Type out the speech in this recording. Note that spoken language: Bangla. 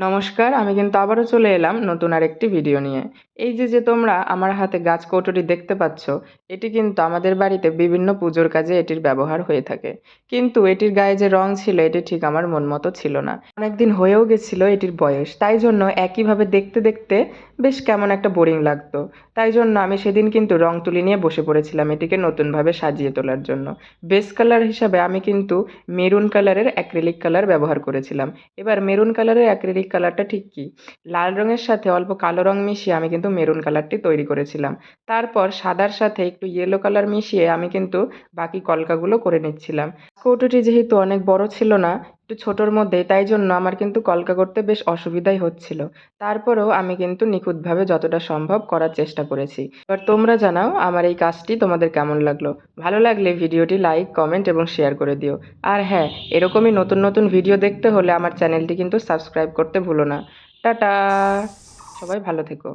নমস্কার, আমি কিন্তু আবারও চলে এলাম নতুন আরেকটি ভিডিও নিয়ে। এই যে তোমরা আমার হাতে গাছ কৌটোটি দেখতে পাচ্ছ, এটি কিন্তু আমাদের বাড়িতে বিভিন্ন পুজোর কাজে এটির ব্যবহার হয়ে থাকে। কিন্তু এটির গায়ে যে রং ছিল এটি ঠিক আমার মন মতো ছিল না। অনেকদিন হয়েও গেছিল এটির বয়স, তাই জন্য একইভাবে দেখতে দেখতে বেশ কেমন একটা বোরিং লাগতো। তাই জন্য আমি সেদিন কিন্তু রং তুলি নিয়ে বসে পড়েছিলাম এটিকে নতুনভাবে সাজিয়ে তোলার জন্য। বেস কালার হিসাবে আমি কিন্তু মেরুন কালারের অ্যাক্রিলিক কালার ব্যবহার করেছিলাম। এবার মেরুন কালারের অ্যাক্রিলিক কালারটা ঠিক কি, লাল রঙের সাথে অল্প কালো রং মিশিয়ে আমি কিন্তু মেরুন কালারটি তৈরি করেছিলাম। তারপর সাদার সাথে একটু ইয়েলো কালার মিশিয়ে আমি কিন্তু বাকি কলকাগুলো করে নিচ্ছিলাম। কৌটোটি যেহেতু অনেক বড় ছিল না, একটু ছোটোর মধ্যে, তাই জন্য আমার কিন্তু কলকা করতে বেশ অসুবিধাই হচ্ছিল। তারপরেও আমি কিন্তু নিখুঁতভাবে যতটা সম্ভব করার চেষ্টা করেছি। এবার তোমরা জানাও আমার এই কাজটি তোমাদের কেমন লাগলো। ভালো লাগলে ভিডিওটি লাইক, কমেন্ট এবং শেয়ার করে দিও। আর হ্যাঁ, এরকমই নতুন নতুন ভিডিও দেখতে হলে আমার চ্যানেলটি কিন্তু সাবস্ক্রাইব করতে ভুলো না। টাটা, সবাই ভালো থেকো।